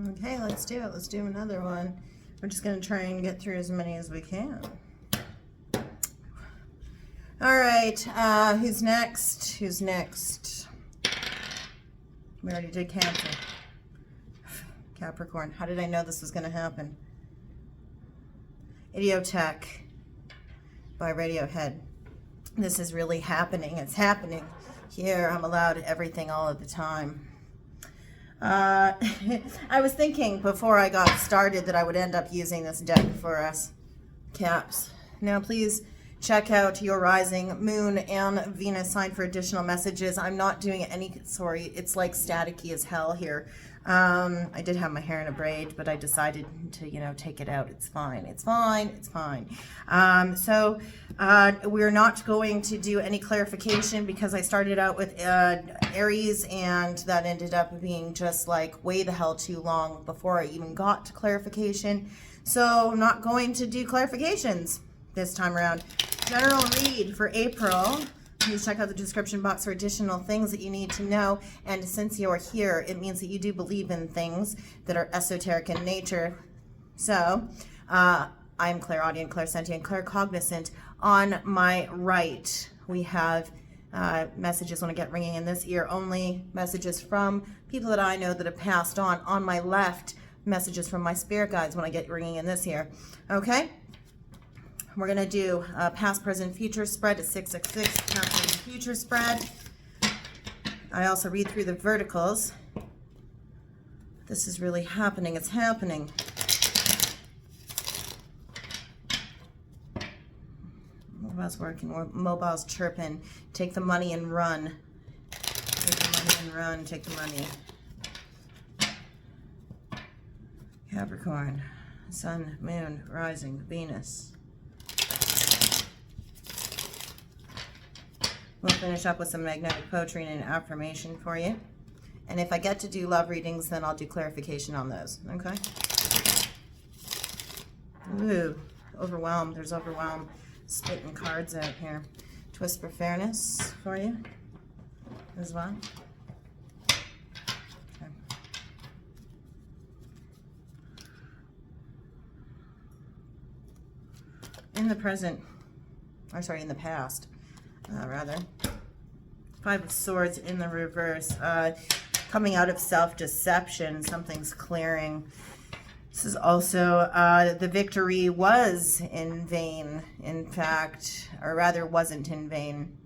Okay, let's do it. Let's do another one. We're just going to try and get through as many as we can. All right, who's next? Who's next? We already did Cancer. Capricorn. How did I know this was going to happen? Idiotech by Radiohead. This is really happening. It's happening here. I'm allowed everything all of the time. I was thinking before I got started that I would end up using this deck for us, Caps. Now please check out your rising moon and Venus sign for additional messages. I'm not doing any, sorry, it's like staticky as hell here. I did have my hair in a braid, but I decided to, take it out. It's fine. It's fine. It's fine. So we're not going to do any clarification because I started out with Aries, and that ended up being just like way the hell too long before I even got to clarification. So I'm not going to do clarifications this time around. General read for April. Please check out the description box for additional things that you need to know. And since you're here, it means that you do believe in things that are esoteric in nature. So I'm clairaudient, clairsentient, claircognizant. On my right, we have messages when I get ringing in this ear only. Messages from people that I know that have passed on. On my left, messages from my spirit guides when I get ringing in this ear. Okay? We're going to do a past, present, future spread at 666, past, present, future spread. I also read through the verticals. This is really happening. It's happening. Mobile's working. Mobile's chirping. Take the money and run. Take the money and run. Take the money. Capricorn. Sun, Moon, Rising, Venus. We'll finish up with some magnetic poetry and an affirmation for you. And if I get to do love readings, then I'll do clarification on those. Okay? Ooh, overwhelmed. There's overwhelm. Spitting cards out here. Twist for fairness for you as well. Okay. In the present, or sorry, in the past. Rather. Five of Swords in the reverse. Coming out of self-deception, something's clearing. This is also, the victory was in vain, in fact, or rather wasn't in vain.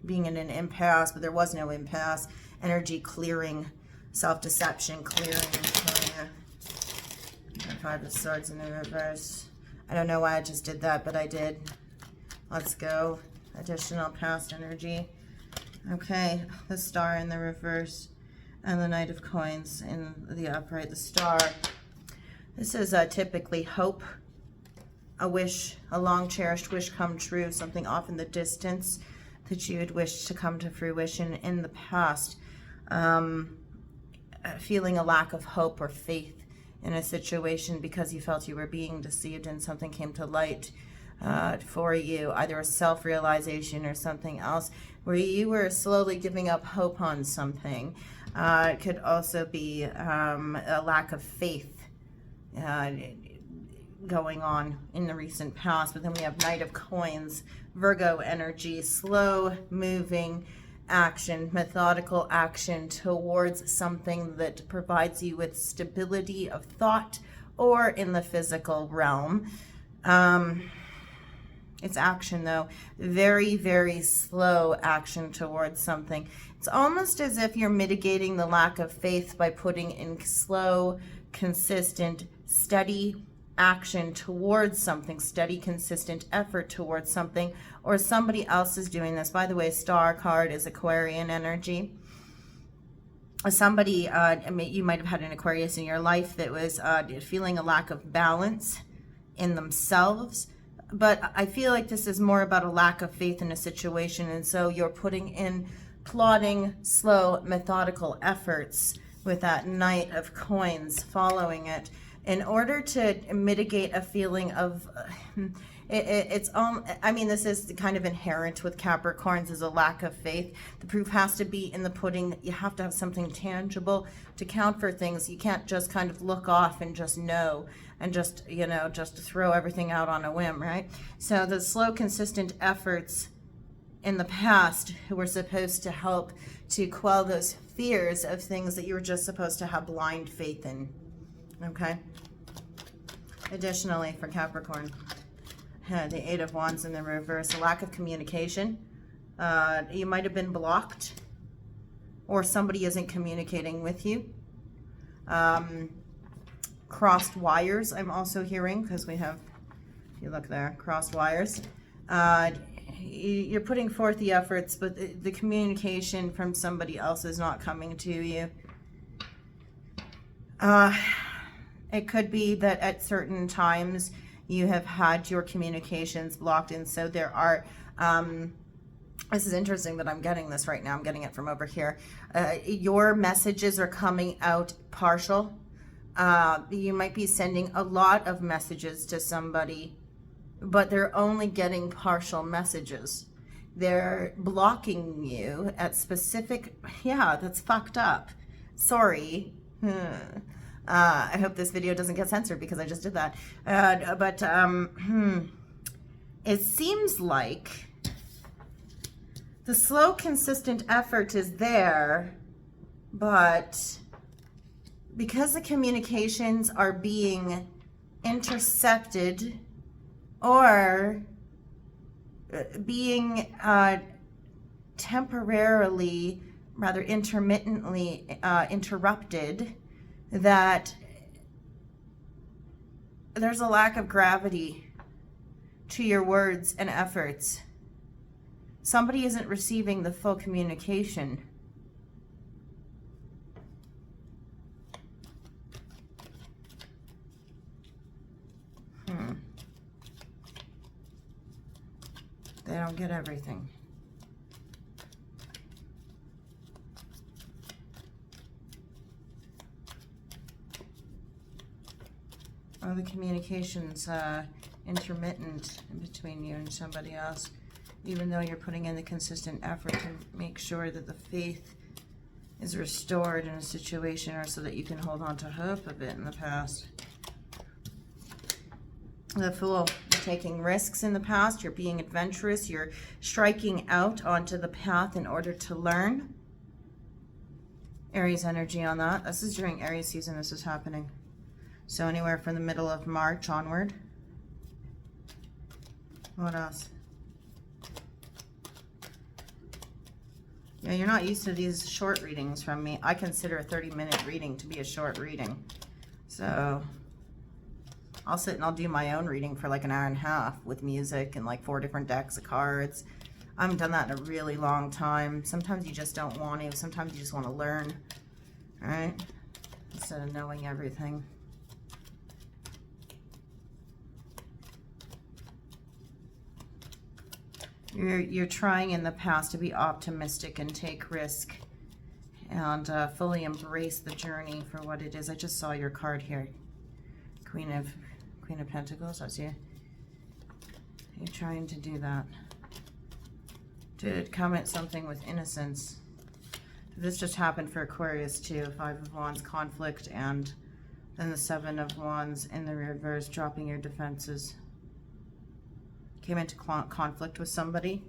Being in an impasse, but there was no impasse. Energy clearing, self-deception clearing. Five of Swords in the reverse. I don't know why I just did that, but I did. Let's go. Additional past energy. Okay, the Star in the reverse and the Knight of Coins in the upright. The Star. This is typically hope, a wish, a long cherished wish come true, something off in the distance that you had wished to come to fruition in the past. Feeling a lack of hope or faith in a situation because you felt you were being deceived and something came to light for you, either a self-realization or something else, where you were slowly giving up hope on something. It could also be a lack of faith going on in the recent past. But then we have Knight of Coins, Virgo energy, slow moving action, methodical action towards something that provides you with stability of thought or in the physical realm. It's action, though. Very, very slow action towards something. It's almost as if you're mitigating the lack of faith by putting in slow, consistent, steady action towards something, steady, consistent effort towards something, or somebody else is doing this. By the way, Star card is Aquarian energy. Somebody, you might have had an Aquarius in your life that was feeling a lack of balance in themselves. But I feel like this is more about a lack of faith in a situation, and so you're putting in plodding, slow, methodical efforts with that Knight of Coins following it in order to mitigate a feeling of I mean, this is kind of inherent with Capricorns, is a lack of faith. The proof has to be in the pudding. You have to have something tangible to count for things. You can't just kind of look off and just know and just, you know, just throw everything out on a whim, right? So the slow, consistent efforts in the past were supposed to help to quell those fears of things that you were just supposed to have blind faith in, okay? Additionally, for Capricorn, the Eight of Wands in the reverse, a lack of communication. You might have been blocked, or somebody isn't communicating with you. Crossed wires, I'm also hearing, because we have, if you look there, crossed wires. You're putting forth the efforts, but the communication from somebody else is not coming to you. It could be that at certain times you have had your communications blocked, and so there are, this is interesting that I'm getting this right now, I'm getting it from over here. Your messages are coming out partial. You might be sending a lot of messages to somebody, but they're only getting partial messages. They're blocking you at specific, yeah, that's fucked up. Sorry. I hope this video doesn't get censored because I just did that. It seems like the slow, consistent effort is there, but because the communications are being intercepted or being temporarily, rather intermittently interrupted, that there's a lack of gravity to your words and efforts. Somebody isn't receiving the full communication. They don't get everything. Or the communication's intermittent in between you and somebody else, even though you're putting in the consistent effort to make sure that the faith is restored in a situation, or so that you can hold on to hope a bit in the past. The Fool, you're taking risks in the past, you're being adventurous, you're striking out onto the path in order to learn. Aries energy on that. This is during Aries season this is happening. So anywhere from the middle of March onward. What else? Yeah, you're not used to these short readings from me. I consider a 30-minute reading to be a short reading. So I'll sit and I'll do my own reading for like an hour and a half with music and like 4 different decks of cards. I haven't done that in a really long time. Sometimes you just don't want to. Sometimes you just want to learn, all right? Instead of knowing everything. You're trying in the past to be optimistic and take risk and fully embrace the journey for what it is. I just saw your card here, Queen of Pentacles. That's you. You're trying to do that, to come at something with innocence. This just happened for Aquarius too. 5 of Wands, conflict, and then the 7 of Wands in the reverse, dropping your defenses. Came into conflict with somebody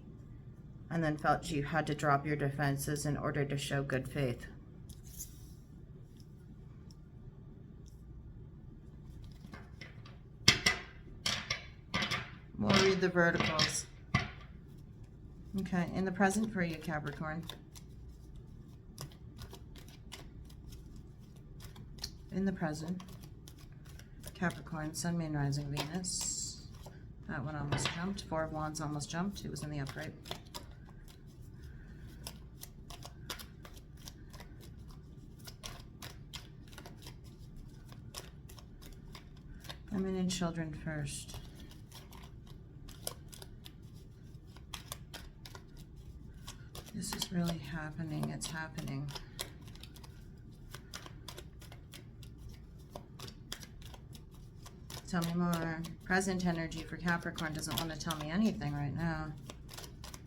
and then felt you had to drop your defenses in order to show good faith. We'll read the verticals. Okay, in the present for you, Capricorn. In the present, Capricorn, Sun, Moon, Rising, Venus. That one almost jumped. 4 of Wands almost jumped. It was in the upright. Feminine children first. This is really happening. It's happening. Tell me more. Present energy for Capricorn doesn't want to tell me anything right now.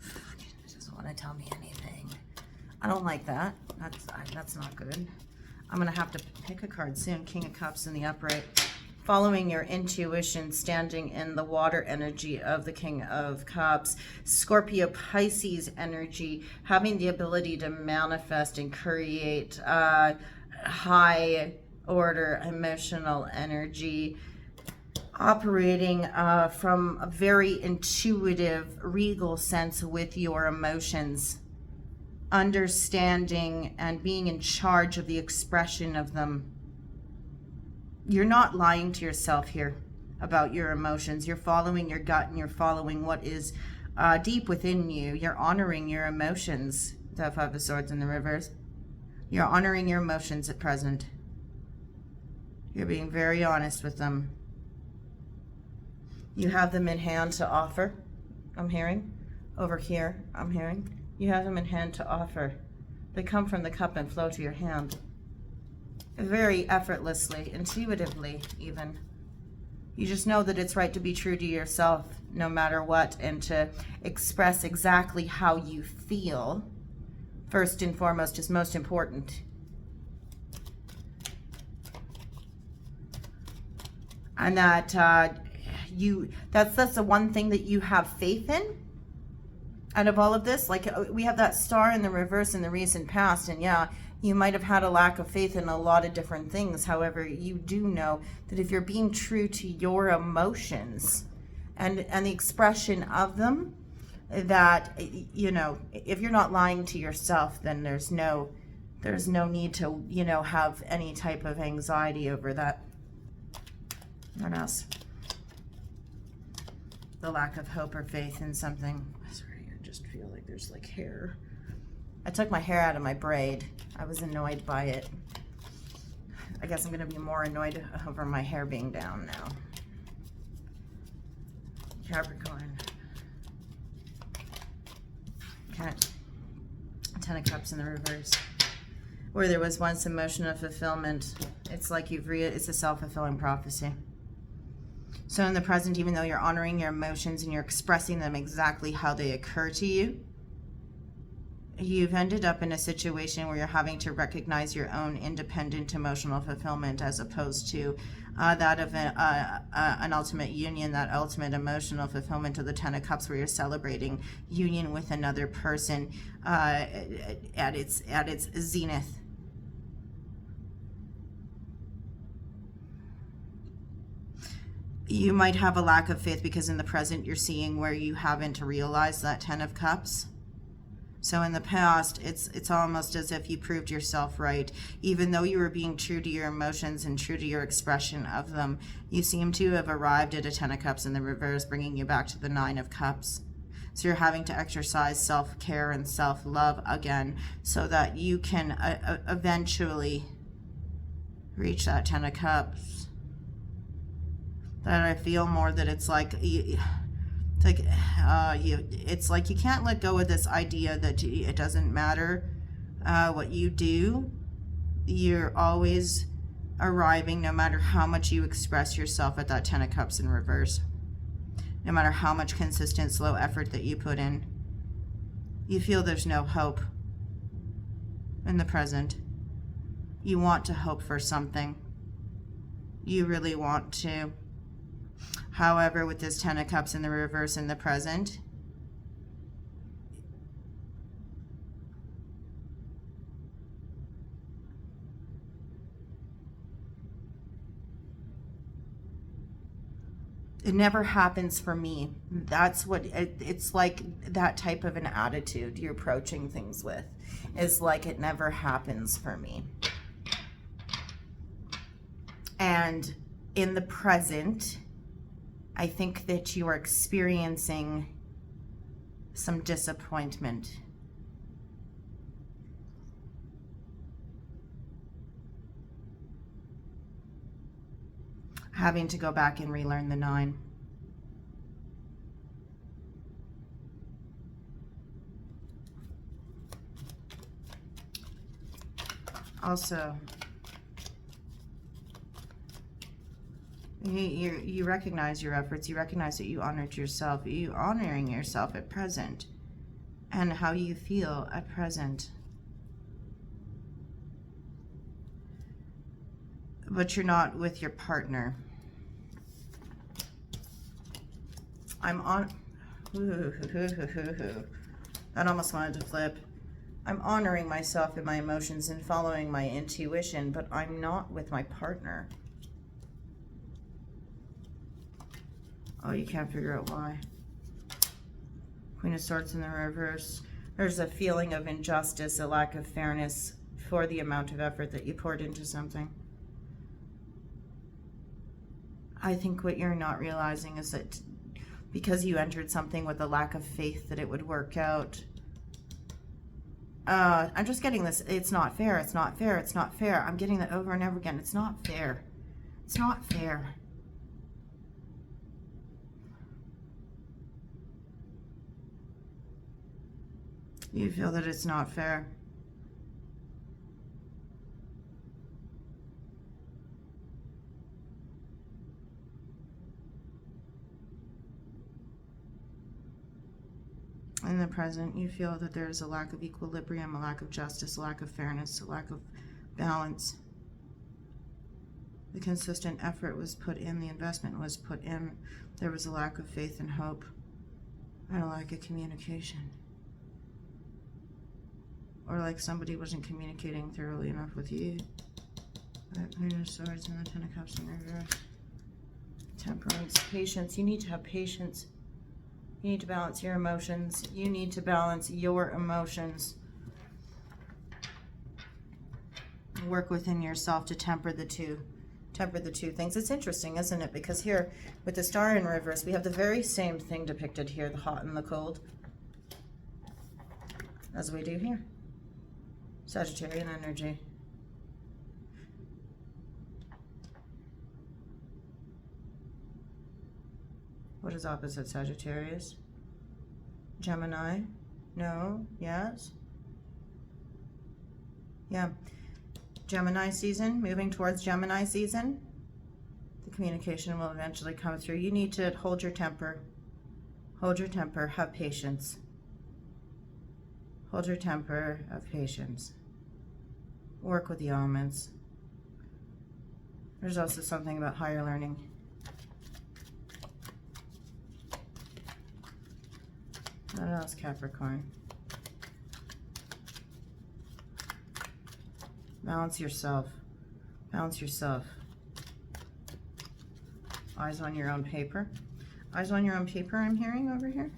It doesn't want to tell me anything. I don't like that. That's not good. I'm going to have to pick a card soon. King of Cups in the upright. Following your intuition, standing in the water energy of the King of Cups. Scorpio, Pisces energy, having the ability to manifest and create high order emotional energy. Operating from a very intuitive, regal sense with your emotions. Understanding and being in charge of the expression of them. You're not lying to yourself here about your emotions. You're following your gut and you're following what is deep within you. You're honoring your emotions. The Five of Swords in the reverse. You're honoring your emotions at present. You're being very honest with them. You have them in hand to offer. I'm hearing. Over here, I'm hearing. You have them in hand to offer. They come from the cup and flow to your hand. Very effortlessly, intuitively even. You just know that it's right to be true to yourself no matter what, and to express exactly how you feel. First and foremost is most important. And that that's the one thing that you have faith in out of all of this. Like, we have that star in the reverse in the recent past, and yeah, you might have had a lack of faith in a lot of different things. However, you do know that if you're being true to your emotions and the expression of them, that, you know, if you're not lying to yourself, then there's no need to, you know, have any type of anxiety over that. What else? The lack of hope or faith in something. Sorry, I just feel like there's like hair. I took my hair out of my braid. I was annoyed by it. I guess I'm going to be more annoyed over my hair being down now. Capricorn. Okay. Ten of Cups in the reverse. Where there was once emotional fulfillment, it's like it's a self-fulfilling prophecy. So in the present, even though you're honoring your emotions and you're expressing them exactly how they occur to you, you've ended up in a situation where you're having to recognize your own independent emotional fulfillment as opposed to that of an ultimate union, that ultimate emotional fulfillment of the Ten of Cups, where you're celebrating union with another person at its zenith. You might have a lack of faith because in the present you're seeing where you haven't realized that Ten of Cups. So in the past, it's almost as if you proved yourself right. Even though you were being true to your emotions and true to your expression of them, you seem to have arrived at a Ten of Cups in the reverse, bringing you back to the Nine of Cups. So you're having to exercise self-care and self-love again so that you can eventually reach that Ten of Cups. That I feel more that it's like you can't let go of this idea that it doesn't matter what you do. You're always arriving, no matter how much you express yourself, at that Ten of Cups in reverse. No matter how much consistent, slow effort that you put in, you feel there's no hope in the present. You want to hope for something. You really want to. However, with this Ten of Cups in the reverse in the present, it never happens for me. That's what it's like. That type of an attitude you're approaching things with is like, it never happens for me. And in the present, I think that you are experiencing some disappointment. Having to go back and relearn the Nine. Also, You recognize your efforts. You recognize that you honored yourself. You honoring yourself at present and how you feel at present. But you're not with your partner. I'm on... That almost wanted to flip. I'm honoring myself and my emotions and following my intuition, but I'm not with my partner. Oh, you can't figure out why. Queen of Swords in the reverse. There's a feeling of injustice, a lack of fairness for the amount of effort that you poured into something. I think what you're not realizing is that because you entered something with a lack of faith that it would work out. I'm just getting this, it's not fair, it's not fair, it's not fair. I'm getting that over and over again. It's not fair. It's not fair. You feel that it's not fair. In the present, you feel that there is a lack of equilibrium, a lack of justice, a lack of fairness, a lack of balance. The consistent effort was put in, the investment was put in. There was a lack of faith and hope, and a lack of communication. Or like somebody wasn't communicating thoroughly enough with you. That Queen of Swords and the Ten of Cups in reverse. Temperance, patience. You need to have patience. You need to balance your emotions. You need to balance your emotions. Work within yourself to temper the two. Temper the two things. It's interesting, isn't it? Because here, with the Star in reverse, we have the very same thing depicted here, the hot and the cold, as we do here. Sagittarian energy. What is opposite Sagittarius? Gemini? No? Yes? Yeah. Gemini season, moving towards Gemini season. The communication will eventually come through. You need to hold your temper. Hold your temper. Have patience. Hold your temper. Have patience. Work with the elements. There's also something about higher learning. What else, Capricorn? Balance yourself. Balance yourself. Eyes on your own paper. Eyes on your own paper, I'm hearing over here.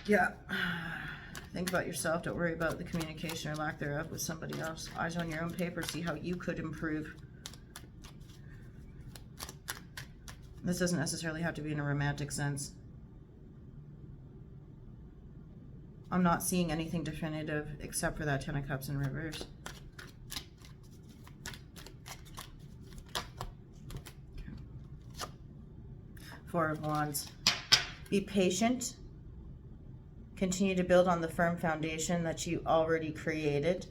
Yeah. Think about yourself. Don't worry about the communication or lack thereof with somebody else. Eyes on your own paper. See how you could improve. This doesn't necessarily have to be in a romantic sense. I'm not seeing anything definitive except for that Ten of Cups in reverse. Four of Wands. Be patient. Continue to build on the firm foundation that you already created.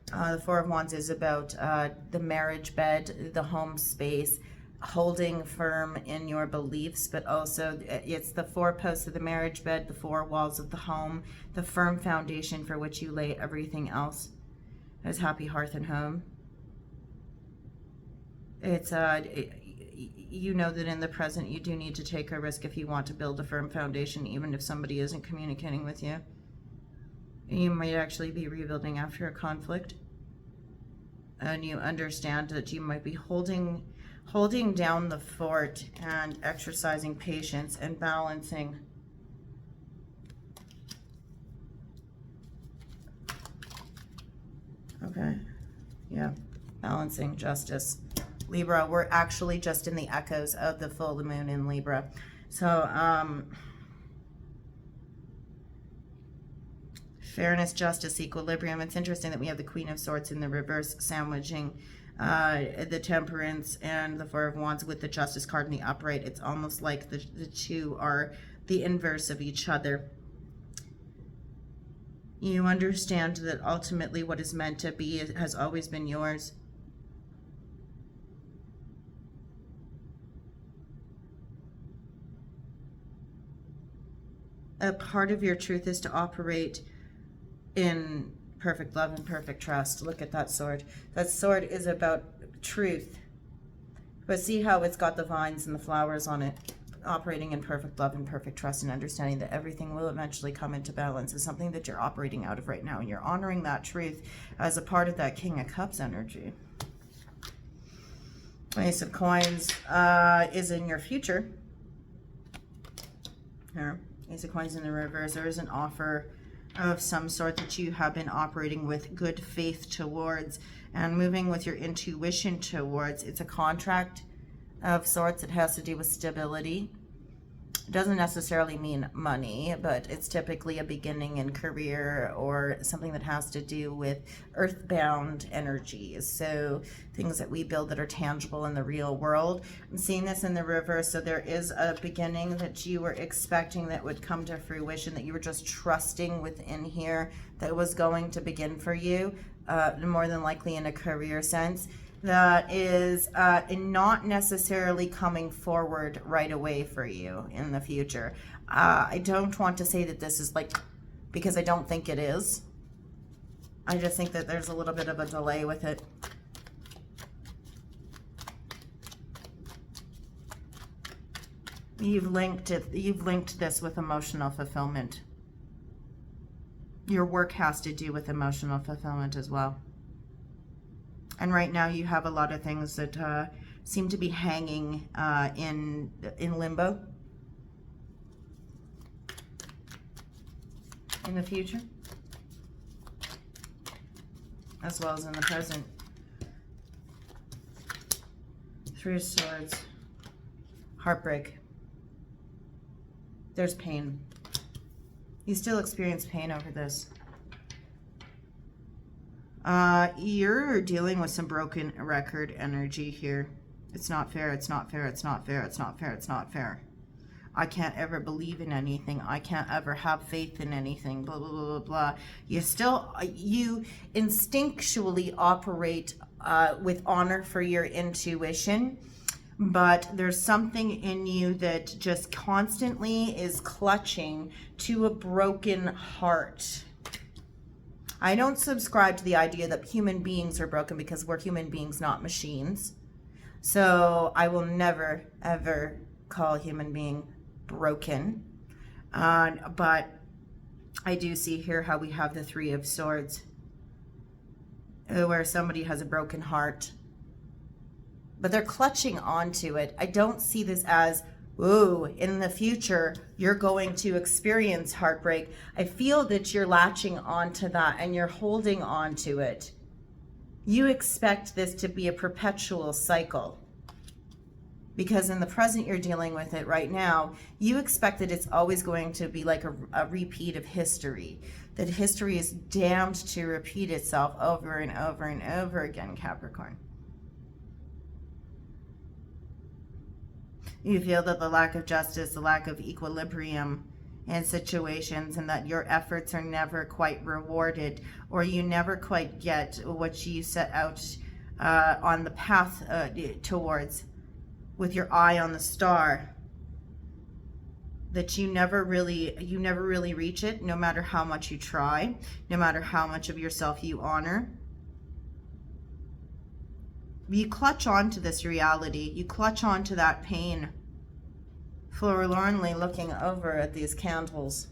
The Four of Wands is about the marriage bed, the home space, holding firm in your beliefs, but also it's the four posts of the marriage bed, the four walls of the home, the firm foundation for which you lay everything else as happy hearth and home. It's you know that in the present you do need to take a risk if you want to build a firm foundation, even if somebody isn't communicating with you. You might actually be rebuilding after a conflict, and you understand that you might be holding down the fort and exercising patience and balancing. Okay, yeah, balancing justice. Libra, we're actually just in the echoes of the full moon in Libra. So, fairness, justice, equilibrium. It's interesting that we have the Queen of Swords in the reverse sandwiching the Temperance and the Four of Wands with the Justice card in the upright. It's almost like the two are the inverse of each other. You understand that ultimately what is meant to be has always been yours. a part of your truth is to operate in perfect love and perfect trust. Look at that sword. That sword is about truth. But see how it's got the vines and the flowers on it. Operating in perfect love and perfect trust, and understanding that everything will eventually come into balance is something that you're operating out of right now. And you're honoring that truth as a part of that King of Cups energy. Ace of Coins is in your future. Here. Ace of Coins in the reverse. There is an offer of some sort that you have been operating with good faith towards and moving with your intuition towards. It's a contract of sorts. It has to do with stability. It doesn't necessarily mean money, but it's typically a beginning in career or something that has to do with earthbound energies. So things that we build that are tangible in the real world. I'm seeing this in the reverse. So there is a beginning that you were expecting that would come to fruition, that you were just trusting within here that was going to begin for you, more than likely in a career sense. That is not necessarily coming forward right away for you in the future. I don't want to say that this is like, because I don't think it is. I just think that there's a little bit of a delay with it. You've linked this with emotional fulfillment. Your work has to do with emotional fulfillment as well. And right now you have a lot of things that seem to be hanging in limbo in the future, as well as in the present. Three of Swords, heartbreak. There's pain. You still experience pain over this. You're dealing with some broken record energy here. It's not fair, it's not fair, it's not fair, it's not fair, it's not fair. I can't ever believe in anything. I can't ever have faith in anything, blah, blah, blah, blah, blah. You instinctually operate with honor for your intuition, but there's something in you that just constantly is clutching to a broken heart. I don't subscribe to the idea that human beings are broken because we're human beings, not machines. So I will never, ever call a human being broken. But I do see here how we have the Three of Swords, where somebody has a broken heart, but they're clutching onto it. I don't see this as, ooh, in the future, you're going to experience heartbreak. I feel that you're latching onto that and you're holding on to it. You expect this to be a perpetual cycle. Because in the present, you're dealing with it right now. You expect that it's always going to be like a repeat of history. That history is damned to repeat itself over and over and over again, Capricorn. You feel that the lack of justice, the lack of equilibrium in situations, and that your efforts are never quite rewarded, or you never quite get what you set out on the path towards with your eye on the star. That you never really reach it, no matter how much you try, no matter how much of yourself you honor. You clutch onto this reality. You clutch onto that pain, forlornly looking over at these candles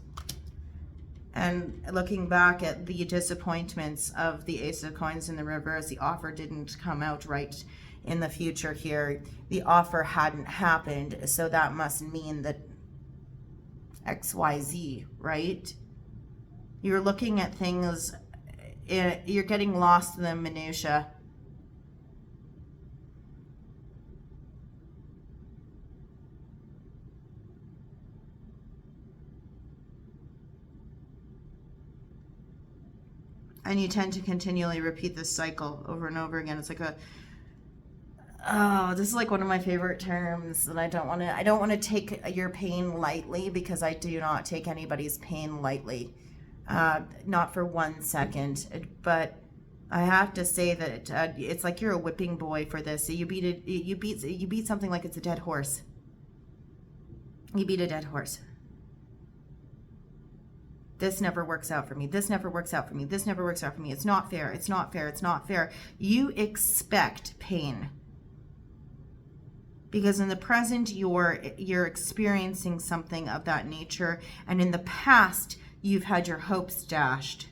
and looking back at the disappointments of the Ace of Coins in the reverse. The offer didn't come out right in the future here. The offer hadn't happened, so that must mean that XYZ, right? You're looking at things, you're getting lost in the minutia. And you tend to continually repeat this cycle over and over again. It's like this is like one of my favorite terms, and I don't want to take your pain lightly, because I do not take anybody's pain lightly, not for 1 second. But I have to say that it's like you're a whipping boy for this. So you beat something like it's a dead horse. You beat a dead horse. This never works out for me. This never works out for me. This never works out for me. It's not fair. It's not fair. It's not fair. You expect pain. Because in the present, you're experiencing something of that nature. And in the past, you've had your hopes dashed.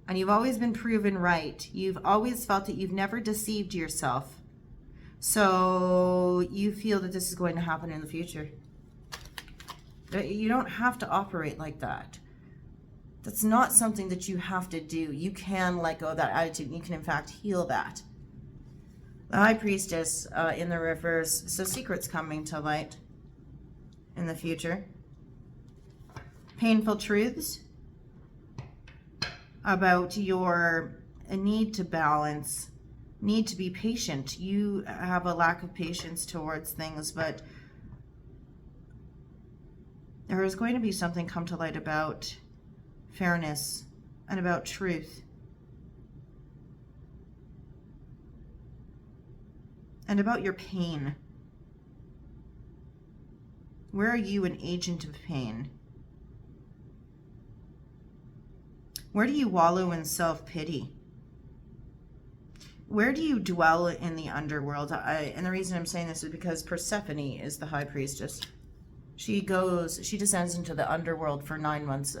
And you've always been proven right. You've always felt that you've never deceived yourself. So you feel that this is going to happen in the future. You don't have to operate like that. That's not something that you have to do. You can let go of that attitude. You can, in fact, heal that. The High Priestess in the reverse. So secrets coming to light in the future. Painful truths about your need to balance, need to be patient. You have a lack of patience towards things, but there is going to be something come to light about fairness and about truth. And about your pain. Where are you an agent of pain? Where do you wallow in self-pity? Where do you dwell in the underworld? And the reason I'm saying this is because Persephone is the High Priestess. She descends into the underworld for 3 months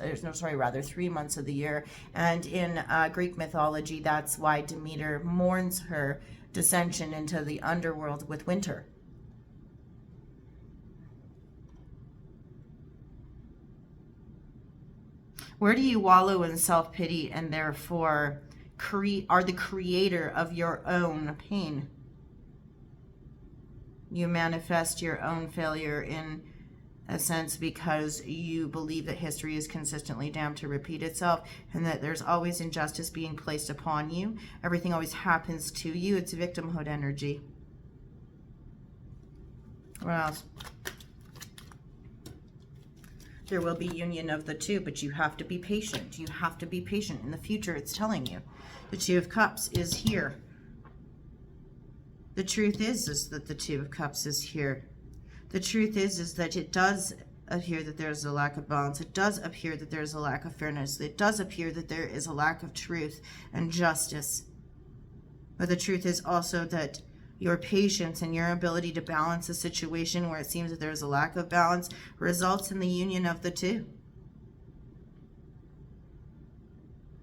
of the year. And in Greek mythology, that's why Demeter mourns her descension into the underworld with winter. Where do you wallow in self-pity and therefore are the creator of your own pain? You manifest your own failure in a sense because you believe that history is consistently damned to repeat itself and that there's always injustice being placed upon you. Everything always happens to you. It's victimhood energy. What else? There will be union of the two, but you have to be patient. You have to be patient. In the future, it's telling you. The Two of Cups is here. The truth is that the Two of Cups is here. The truth is that it does appear that there's a lack of balance. It does appear that there's a lack of fairness. It does appear that there is a lack of truth and justice. But the truth is also that your patience and your ability to balance a situation where it seems that there's a lack of balance results in the union of the two.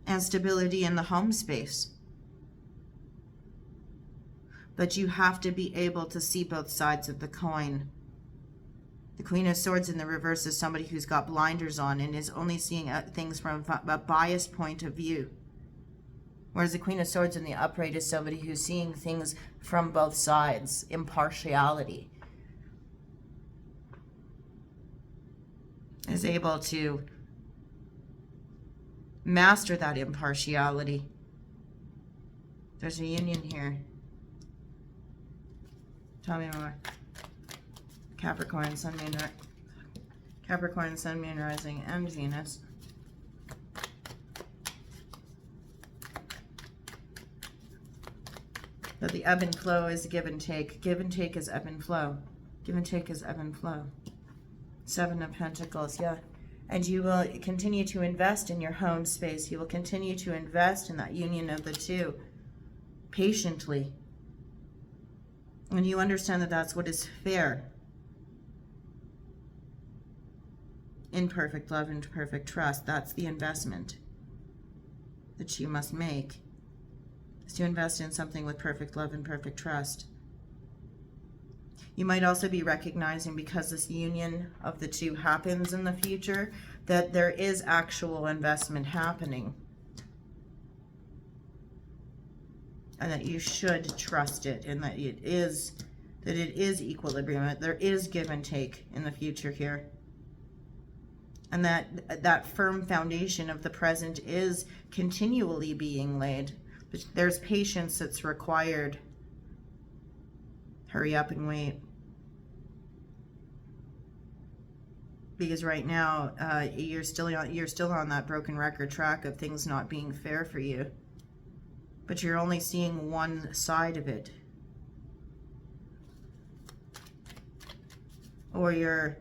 And stability in the home space. But you have to be able to see both sides of the coin. The Queen of Swords in the reverse is somebody who's got blinders on and is only seeing things from a biased point of view. Whereas the Queen of Swords in the upright is somebody who's seeing things from both sides. Impartiality. Is able to master that impartiality. There's a union here. Tell me more. Capricorn, Sun, Moon, Rising, and Venus. But the ebb and flow is give and take. Give and take is ebb and flow. Give and take is ebb and flow. 7 of Pentacles, yeah. And you will continue to invest in your home space. You will continue to invest in that union of the two patiently. And you understand that that's what is fair. In perfect love and perfect trust, that's the investment that you must make. Is to invest in something with perfect love and perfect trust. You might also be recognizing, because this union of the two happens in the future, that there is actual investment happening. And that you should trust it, and that it is equilibrium, that there is give and take in the future here. And that firm foundation of the present is continually being laid. But there's patience that's required. Hurry up and wait. Because right now, you're still on that broken record track of things not being fair for you. But you're only seeing one side of it. Or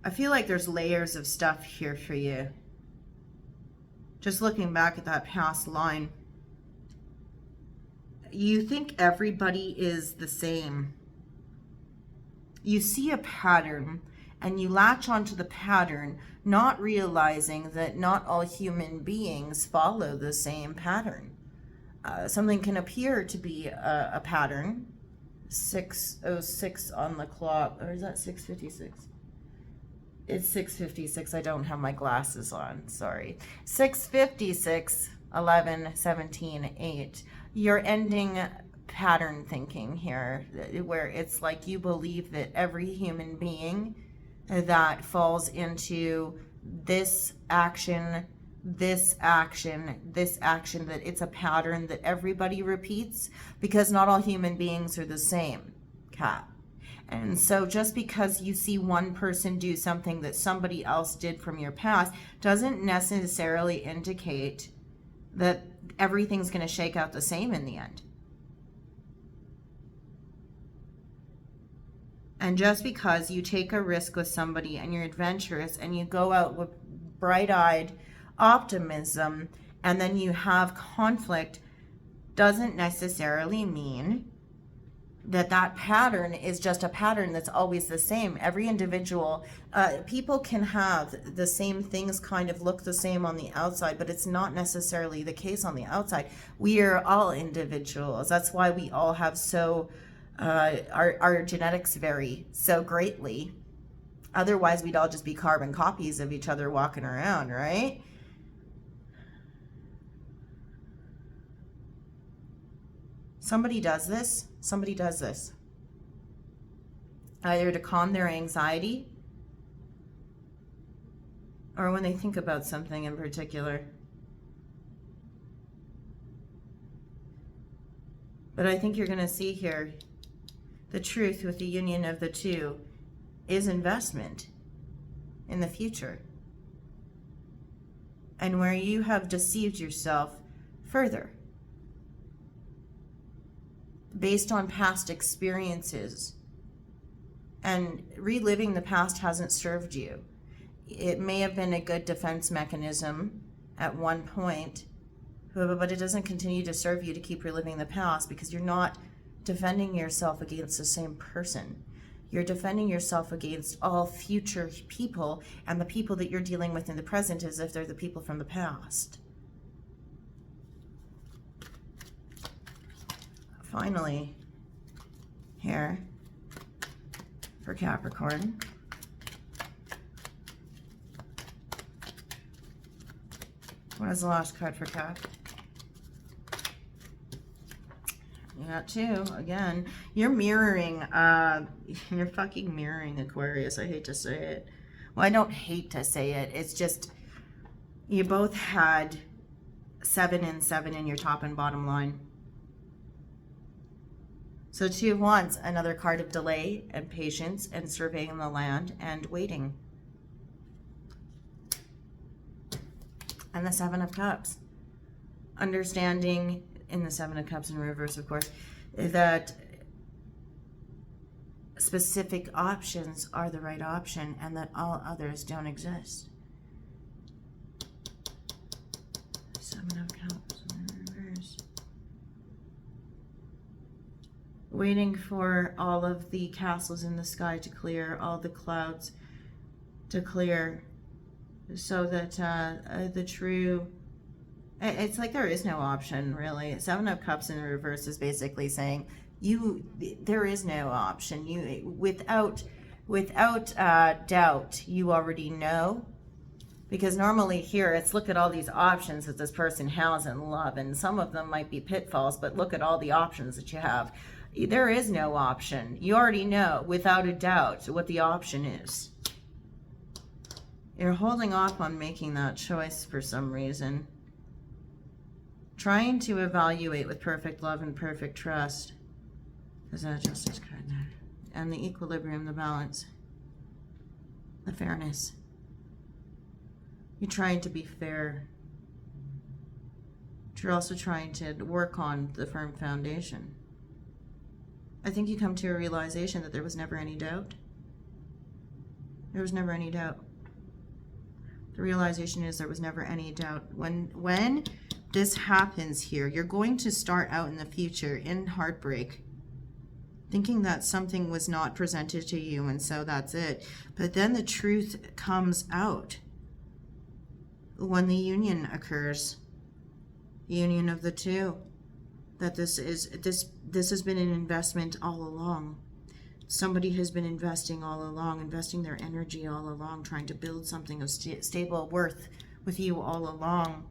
I feel like there's layers of stuff here for you. Just looking back at that past line, you think everybody is the same. You see a pattern and you latch onto the pattern, not realizing that not all human beings follow the same pattern. Something can appear to be a pattern. 6:06 on the clock, or is that 6:56? It's 6:56. I don't have my glasses on. Sorry. 6:56, 11, 17, 8. You're ending pattern thinking here, where it's like you believe that every human being that falls into this action, this action, this action, that it's a pattern that everybody repeats, because not all human beings are the same, Kat. And so just because you see one person do something that somebody else did from your past doesn't necessarily indicate that everything's going to shake out the same in the end. And just because you take a risk with somebody and you're adventurous and you go out with bright-eyed optimism and then you have conflict doesn't necessarily mean that that pattern is just a pattern that's always the same. Every individual, people can have the same things kind of look the same on the outside, but it's not necessarily the case on the outside. We are all individuals. That's why we all have our genetics vary so greatly. Otherwise, we'd all just be carbon copies of each other walking around, right? Somebody does this. Either to calm their anxiety or when they think about something in particular. But I think you're going to see here the truth with the union of the two is investment in the future. And where you have deceived yourself further based on past experiences, and reliving the past hasn't served you. It may have been a good defense mechanism at one point, but it doesn't continue to serve you to keep reliving the past, because you're not defending yourself against the same person. You're defending yourself against all future people, and the people that you're dealing with in the present as if they're the people from the past. Finally, here for Capricorn, what is the last card for Cap? You got two again. You're mirroring, you're fucking mirroring Aquarius. I hate to say it. Well, I don't hate to say it. It's just, you both had 7 and 7 in your top and bottom line. So Two of Wands, another card of delay and patience and surveying the land and waiting. And the Seven of Cups. Understanding, in the Seven of Cups in reverse, of course, that specific options are the right option and that all others don't exist. Seven of Cups in reverse. Waiting for all of the castles in the sky to clear, all the clouds to clear, so that the true, it's like there is no option, really. Seven of Cups in reverse is basically saying there is no option. You without doubt, you already know. Because normally here, it's look at all these options that this person has in love, and some of them might be pitfalls, but look at all the options that you have. There is no option. You already know, without a doubt, what the option is. You're holding off on making that choice for some reason. Trying to evaluate with perfect love and perfect trust. Is that Justice card there? And the equilibrium, the balance. The fairness. You're trying to be fair. But you're also trying to work on the firm foundation. I think you come to a realization that there was never any doubt. There was never any doubt. The realization is there was never any doubt. When this happens here, you're going to start out in the future in heartbreak, thinking that something was not presented to you and so that's it. But then the truth comes out when the union occurs, union of the two, that this has been an investment all along. Somebody has been investing all along, investing their energy all along, trying to build something of stable worth with you all along.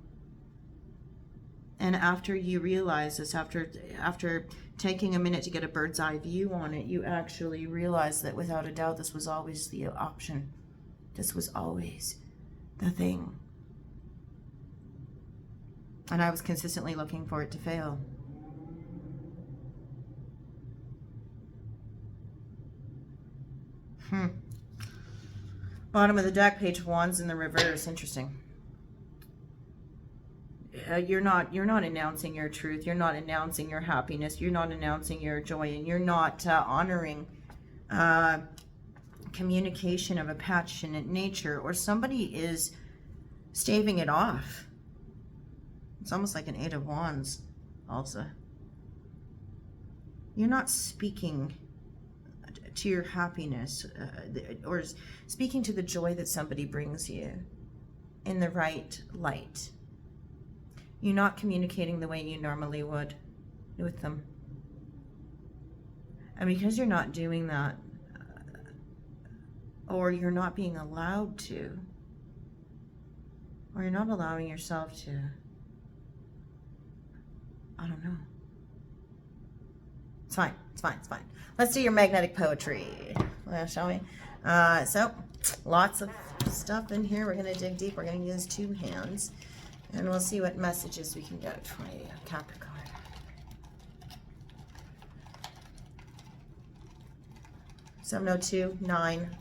And after you realize this, after taking a minute to get a bird's eye view on it, you actually realize that without a doubt, this was always the option. This was always the thing. And I was consistently looking for it to fail. Bottom of the deck, Page of Wands in the reverse. Interesting. You're not announcing your truth. You're not announcing your happiness. You're not announcing your joy, and you're not honoring communication of a passionate nature, or somebody is staving it off. It's almost like an Eight of Wands also. You're not speaking to your happiness or speaking to the joy that somebody brings you in the right light. You're not communicating the way you normally would with them. And because you're not doing that, or you're not being allowed to, or you're not allowing yourself to, I don't know. It's fine. It's fine. It's fine. Let's do your magnetic poetry, shall we? So, lots of stuff in here. We're going to dig deep. We're going to use two hands. And we'll see what messages we can get for you, Capricorn. So, 702, 9.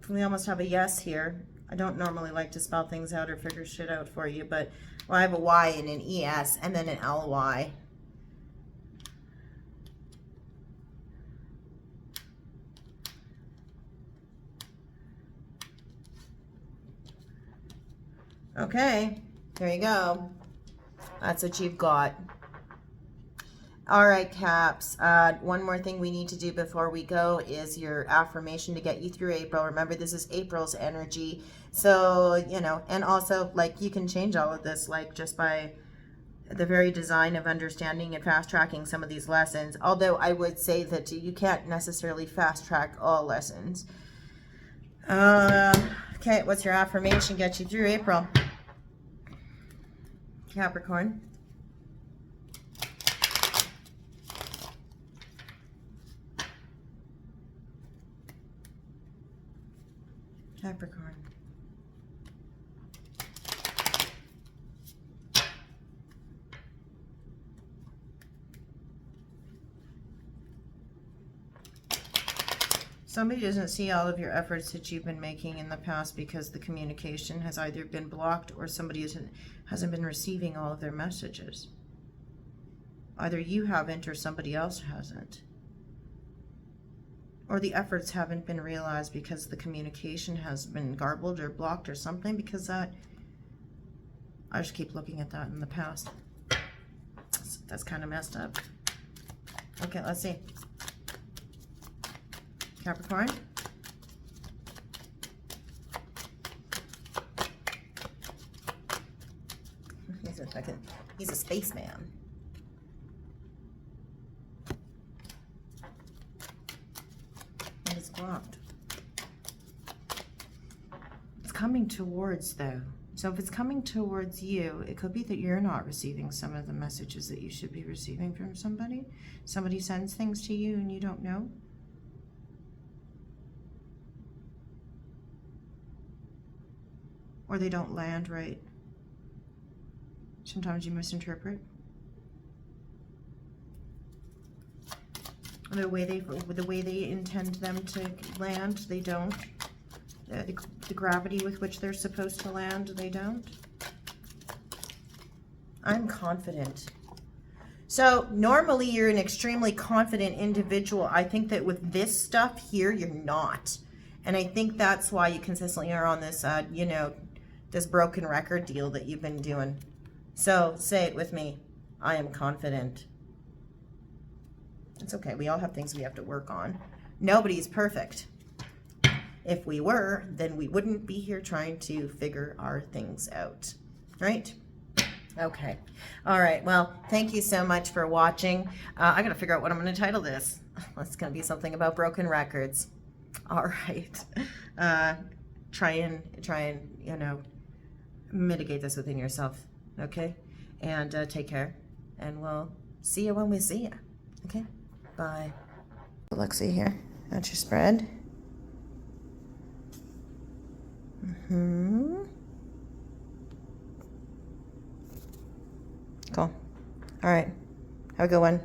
We almost have a yes here. I don't normally like to spell things out or figure shit out for you, but well, I have a Y and an ES and then an LY. Okay, there you go. That's what you've got. All right, Caps. One more thing we need to do before we go is your affirmation to get you through April. Remember, this is April's energy. So, you know, and also, like, you can change all of this, like, just by the very design of understanding and fast-tracking some of these lessons. Although I would say that you can't necessarily fast-track all lessons. Okay, what's your affirmation get you through April? Capricorn. Capricorn. Somebody doesn't see all of your efforts that you've been making in the past because the communication has either been blocked or somebody hasn't been receiving all of their messages. Either you haven't or somebody else hasn't. Or the efforts haven't been realized because the communication has been garbled or blocked or something, because that, I just keep looking at that in the past. That's kind of messed up. Okay, let's see. Capricorn. He's a spaceman. It's blocked. It's coming towards, though. So if it's coming towards you, it could be that you're not receiving some of the messages that you should be receiving from somebody. Somebody sends things to you and you don't know. Or they don't land right. Sometimes you misinterpret. The way they intend them to land, they don't. the gravity with which they're supposed to land, they don't. I'm confident. So normally you're an extremely confident individual. I think that with this stuff here, you're not. And I think that's why you consistently are on this, you know, this broken record deal that you've been doing. So say it with me. I am confident. It's okay. We all have things we have to work on. Nobody's perfect. If we were, then we wouldn't be here trying to figure our things out, right? Okay. All right. Well, thank you so much for watching. I got to figure out what I'm going to title this. It's going to be something about broken records. All right. Try and, you know, mitigate this within yourself. Okay. And take care. And we'll see you when we see you. Okay. Bye. Lexi here. That's your spread. Cool. All right. Have a good one.